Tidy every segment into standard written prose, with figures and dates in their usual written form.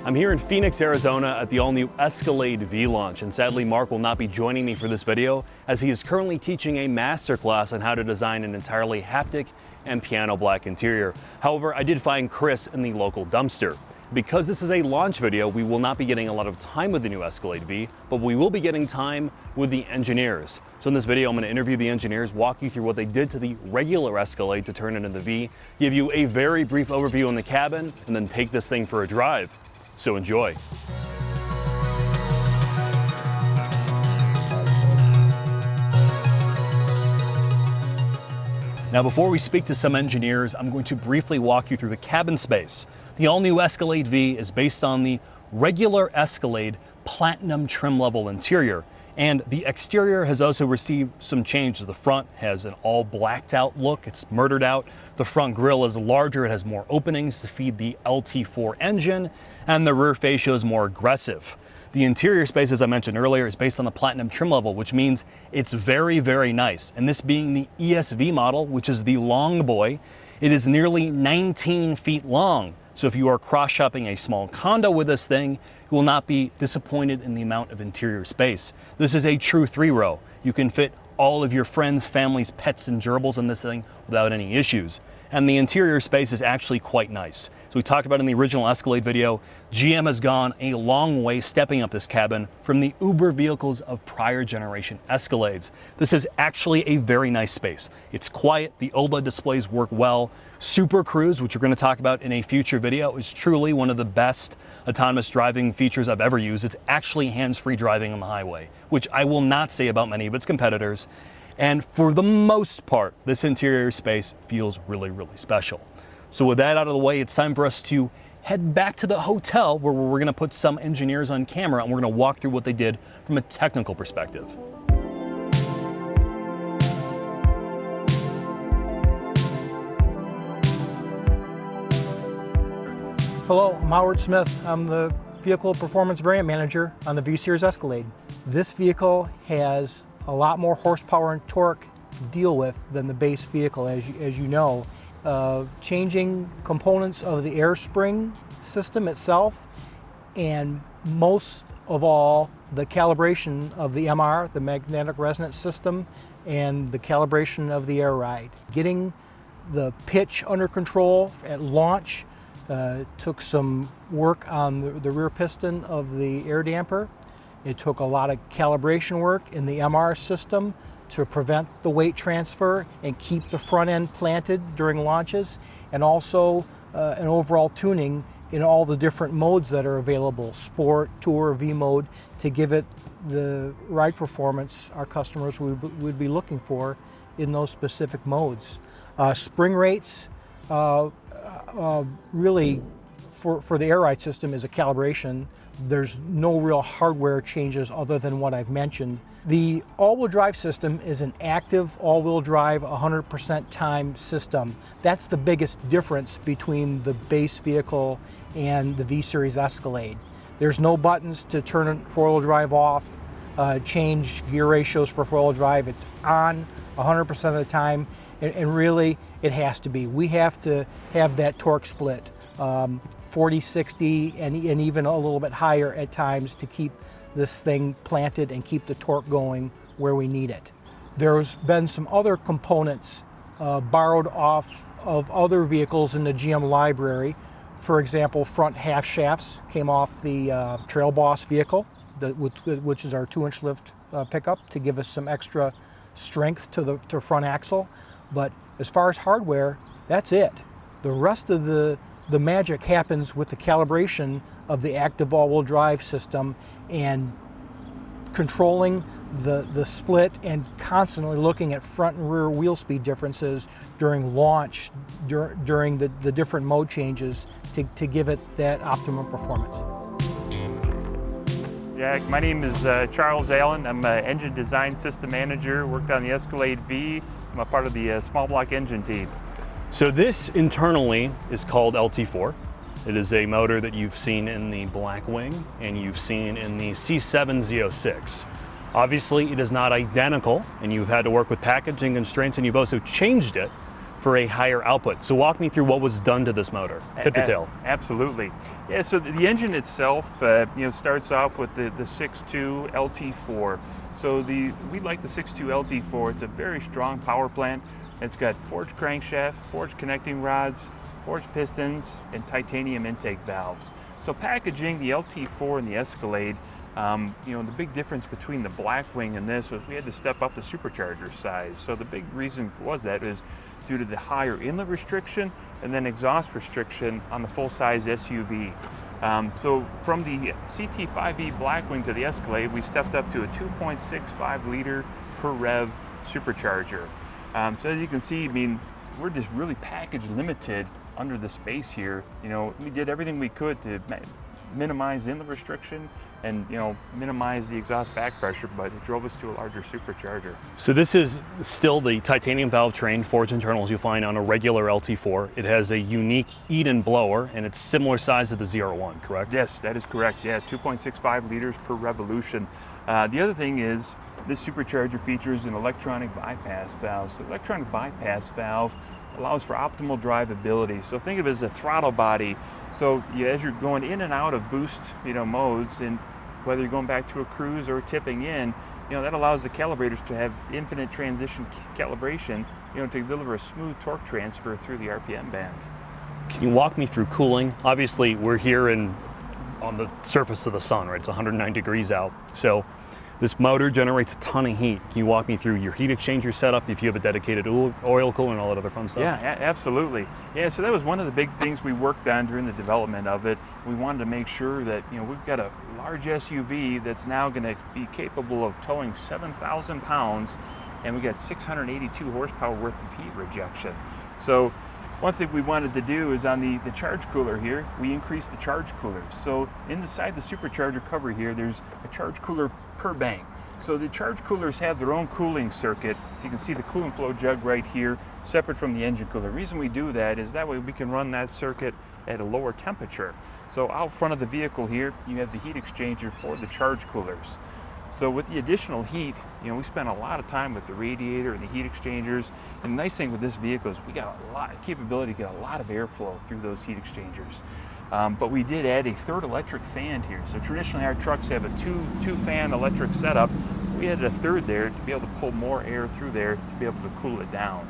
I'm here in Phoenix, Arizona at the all-new Escalade V launch, and sadly Mark will not be joining me for this video as he is currently teaching a masterclass on how to design an entirely haptic and piano black interior. However, I did find Chris in the local dumpster. Because this is a launch video, we will not be getting a lot of time with the new Escalade V, but we will be getting time with the engineers. So in this video, I'm going to interview the engineers, walk you through what they did to the regular Escalade to turn it into the V, give you a very brief overview on the cabin, and then take this thing for a drive. So enjoy. Now, before we speak to some engineers, I'm going to briefly walk you through the cabin space. The all-new Escalade V is based on the regular Escalade Platinum trim level interior, and the exterior has also received some changes. The front has an all blacked out look, it's murdered out. The front grille is larger, it has more openings to feed the LT4 engine, and the rear fascia is more aggressive. The interior space, as I mentioned earlier, is based on the Platinum trim level, which means it's very, very nice. And this being the ESV model, which is the long boy, it is nearly 19 feet long. So if you are cross-shopping a small condo with this thing, you will not be disappointed in the amount of interior space. This is a true 3-row. You can fit all of your friends, families, pets, and gerbils in this thing without any issues. And the interior space is actually quite nice. So we talked about in the original Escalade video, GM has gone a long way stepping up this cabin from the Uber vehicles of prior generation Escalades. This is actually a very nice space. It's quiet, the OLED displays work well. Super Cruise, which we're going to talk about in a future video, is truly one of the best autonomous driving features I've ever used. It's actually hands-free driving on the highway, which I will not say about many of its competitors. And for the most part, this interior space feels really, really special. So with that out of the way, it's time for us to head back to the hotel where we're going to put some engineers on camera and we're going to walk through what they did from a technical perspective. Hello, I'm Howard Smith. I'm the Vehicle Performance Variant Manager on the V-Series Escalade. This vehicle has a lot more horsepower and torque to deal with than the base vehicle, as you know. Changing components of the air spring system itself, and most of all, the calibration of the MR, the magnetic resonance system, and the calibration of the air ride. Getting the pitch under control at launch took some work on the rear piston of the air damper. It took a lot of calibration work in the MR system to prevent the weight transfer and keep the front end planted during launches, and also an overall tuning in all the different modes that are available, Sport, Tour, V mode, to give it the ride performance our customers would be looking for in those specific modes. Spring rates, really for the air ride system is a calibration. There's no real hardware changes other than what I've mentioned. The all-wheel drive system is an active all-wheel drive 100% time system. That's the biggest difference between the base vehicle and the V-Series Escalade. There's no buttons to turn four-wheel drive off, change gear ratios for four-wheel drive. It's on 100% of the time, and really it has to be. We have to have that torque split. 40, 60, and even a little bit higher at times to keep this thing planted and keep the torque going where we need it. There's been some other components borrowed off of other vehicles in the GM library. For example, front half shafts came off the Trail Boss vehicle, which is our 2-inch lift pickup, to give us some extra strength to the front axle. But as far as hardware, that's it. The rest of the magic happens with the calibration of the active all-wheel drive system and controlling the split and constantly looking at front and rear wheel speed differences during launch, during the different mode changes to give it that optimum performance. Yeah, my name is Charles Allen. I'm an engine design system manager, worked on the Escalade V. I'm a part of the small block engine team. So this internally is called LT4. It is a motor that you've seen in the Blackwing and you've seen in the C7 Z06. Obviously it is not identical, and you've had to work with packaging constraints, and you've also changed it for a higher output. So walk me through what was done to this motor, tip to tail. Absolutely. Yeah, so the engine itself, starts off with the 6.2 LT4. So we like the 6.2 LT4. It's a very strong power plant. It's got forged crankshaft, forged connecting rods, forged pistons, and titanium intake valves. So packaging the LT4 and the Escalade, the big difference between the Blackwing and this was we had to step up the supercharger size. So the big reason was due to the higher inlet restriction and then exhaust restriction on the full-size SUV. So from the CT5e Blackwing to the Escalade, we stepped up to a 2.65 liter per rev supercharger. So as you can see, we're just really package limited under the space here. We did everything we could to minimize inlet restriction and minimize the exhaust back pressure, but it drove us to a larger supercharger. So this is still the titanium valve train forged internals you find on a regular LT4. It has a unique Eden blower and it's similar size to the ZR1, correct? Yes, that is correct. Yeah, 2.65 liters per revolution. The other thing is this supercharger features an electronic bypass valve. So electronic bypass valve allows for optimal drivability. So think of it as a throttle body. So as you're going in and out of boost modes, and whether you're going back to a cruise or tipping in, that allows the calibrators to have infinite transition calibration, to deliver a smooth torque transfer through the RPM band. Can you walk me through cooling? Obviously, we're here on the surface of the sun, right? It's 109 degrees out. So this motor generates a ton of heat. Can you walk me through your heat exchanger setup, if you have a dedicated oil cooler and all that other fun stuff? Yeah, absolutely. Yeah, so that was one of the big things we worked on during the development of it. We wanted to make sure that, we've got a large SUV that's now going to be capable of towing 7,000 pounds, and we got 682 horsepower worth of heat rejection. So one thing we wanted to do is on the charge cooler here, we increased the charge cooler. So inside the supercharger cover here, there's a charge cooler per bank. So the charge coolers have their own cooling circuit. So you can see the coolant flow jug right here, separate from the engine cooler. The reason we do that is that way we can run that circuit at a lower temperature. So out front of the vehicle here, you have the heat exchanger for the charge coolers. So with the additional heat, we spent a lot of time with the radiator and the heat exchangers. And the nice thing with this vehicle is we got a lot of capability to get a lot of airflow through those heat exchangers. But we did add a third electric fan here. So traditionally our trucks have a two fan electric setup. We added a third there to be able to pull more air through there to be able to cool it down.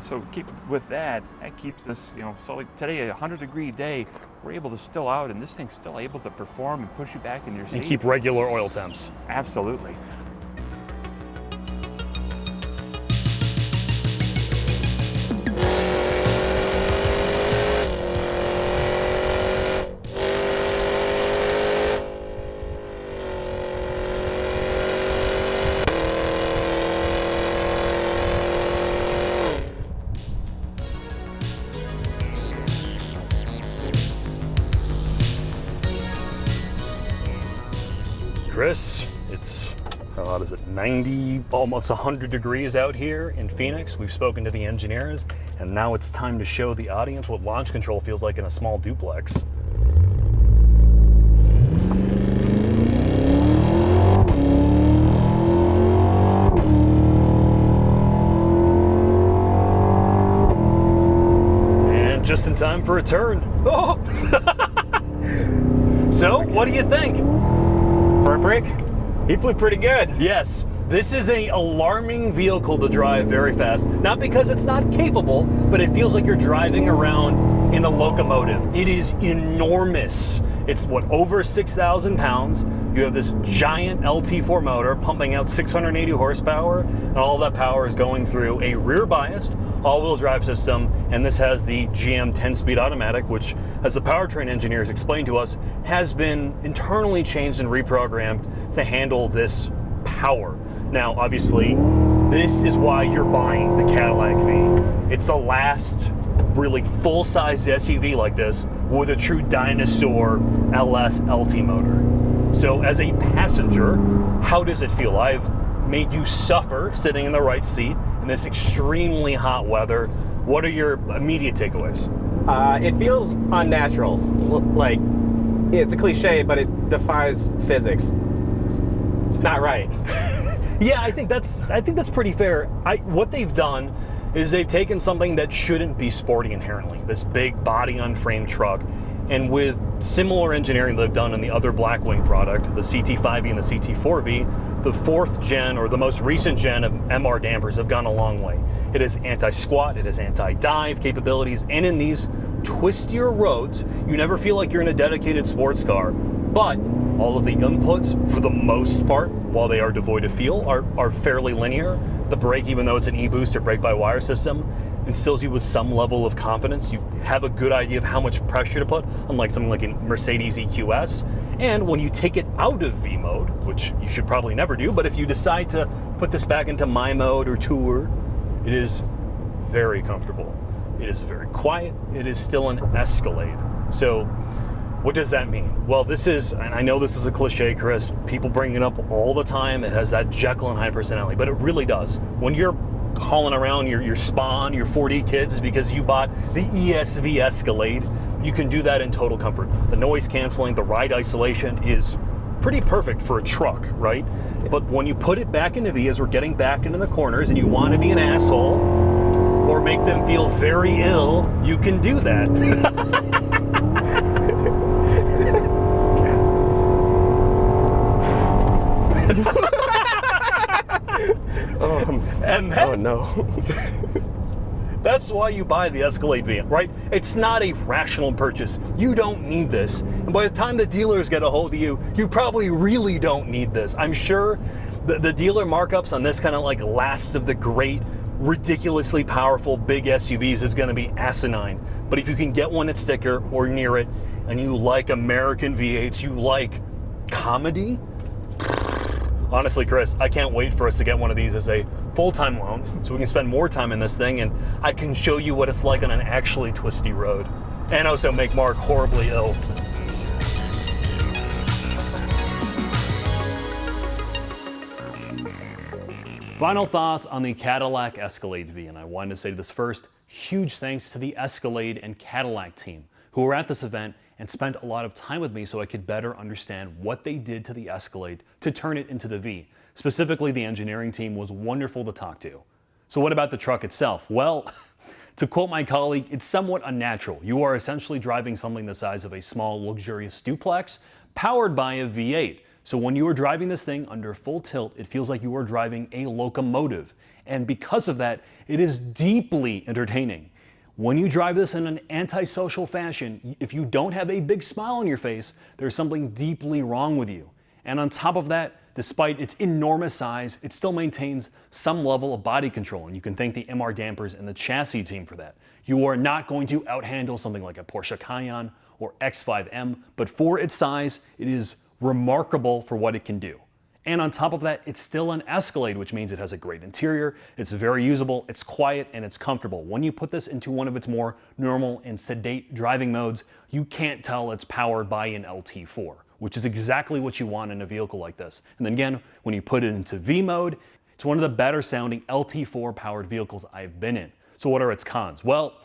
So that keeps us, so like today, a 100-degree day, we're able to still out, and this thing's still able to perform and push you back in your seat. And keep regular oil temps. Absolutely. Chris, it's, what is it, 90, almost 100 degrees out here in Phoenix. We've spoken to the engineers, and now it's time to show the audience what launch control feels like in a small duplex. And just in time for a turn. Oh! So, what do you think? For a break, he flew pretty good. Yes, this is an alarming vehicle to drive very fast. Not because it's not capable, but it feels like you're driving around in a locomotive. It is enormous. It's over 6,000 pounds. You have this giant LT4 motor pumping out 680 horsepower, and all that power is going through a rear biased all-wheel drive system, and this has the GM 10-speed automatic, which, as the powertrain engineers explained to us, has been internally changed and reprogrammed to handle this power. Now, obviously, this is why you're buying the Cadillac V. It's the last really full-size SUV like this with a true dinosaur LS LT motor. So as a passenger, how does it feel? I've made you suffer sitting in the right seat in this extremely hot weather. What are your immediate takeaways? It feels unnatural. Like, it's a cliche, but it defies physics. It's not right. Yeah, I think that's pretty fair. What they've done is they've taken something that shouldn't be sporty inherently, this big body on frame truck, and with similar engineering they've done in the other Blackwing product, the CT5V and the CT4V, the 4th gen or the most recent gen of MR dampers have gone a long way. It has anti-squat, it has anti-dive capabilities, and in these twistier roads, you never feel like you're in a dedicated sports car, but all of the inputs, for the most part, while they are devoid of feel, are fairly linear. The brake, even though it's an e-boost or brake-by-wire system, instills you with some level of confidence. You have a good idea of how much pressure to put, unlike something like a Mercedes EQS. And when you take it out of V mode, which you should probably never do, but if you decide to put this back into My mode or Tour, it is very comfortable. It is very quiet. It is still an Escalade. So what does that mean? Well, this is, and I know this is a cliche, Chris, people bring it up all the time. It has that Jekyll and Hyde personality, but it really does. When you're hauling around your spawn, your 4D kids, because you bought the ESV Escalade, you can do that in total comfort. The noise canceling, the ride isolation is pretty perfect for a truck, right? But when you put it back into V, as we're getting back into the corners and you want to be an asshole or make them feel very ill, you can do that. Oh no. That's why you buy the Escalade V, right? It's not a rational purchase. You don't need this. And by the time the dealers get a hold of you, you probably really don't need this. I'm sure the dealer markups on this kind of like last of the great, ridiculously powerful big SUVs is going to be asinine. But if you can get one at sticker or near it, and you like American V8s, you like comedy, honestly, Chris, I can't wait for us to get one of these as a full-time loan so we can spend more time in this thing and I can show you what it's like on an actually twisty road. And also make Mark horribly ill. Final thoughts on the Cadillac Escalade V, and I wanted to say this first, huge thanks to the Escalade and Cadillac team who were at this event and spent a lot of time with me so I could better understand what they did to the Escalade to turn it into the V. Specifically, the engineering team was wonderful to talk to. So what about the truck itself? Well, to quote my colleague, it's somewhat unnatural. You are essentially driving something the size of a small, luxurious duplex powered by a V8. So when you are driving this thing under full tilt, it feels like you are driving a locomotive. And because of that, it is deeply entertaining. When you drive this in an antisocial fashion, if you don't have a big smile on your face, there's something deeply wrong with you. And on top of that, despite its enormous size, it still maintains some level of body control, and you can thank the MR dampers and the chassis team for that. You are not going to outhandle something like a Porsche Cayenne or X5M, but for its size, it is remarkable for what it can do. And on top of that, it's still an Escalade, which means it has a great interior, it's very usable, it's quiet, and it's comfortable. When you put this into one of its more normal and sedate driving modes, you can't tell it's powered by an LT4, which is exactly what you want in a vehicle like this. And then again, when you put it into V mode, it's one of the better sounding LT4 powered vehicles I've been in. So what are its cons? Well,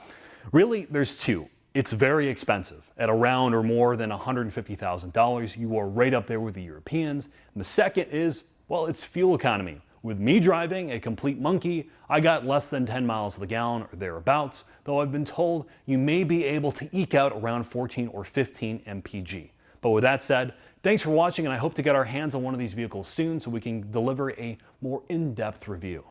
really there's two. It's very expensive. At around or more than $150,000, you are right up there with the Europeans. And the second is, well, it's fuel economy. With me driving a complete monkey, I got less than 10 miles to the gallon or thereabouts, though I've been told you may be able to eke out around 14 or 15 mpg. But with that said, thanks for watching, and I hope to get our hands on one of these vehicles soon so we can deliver a more in-depth review.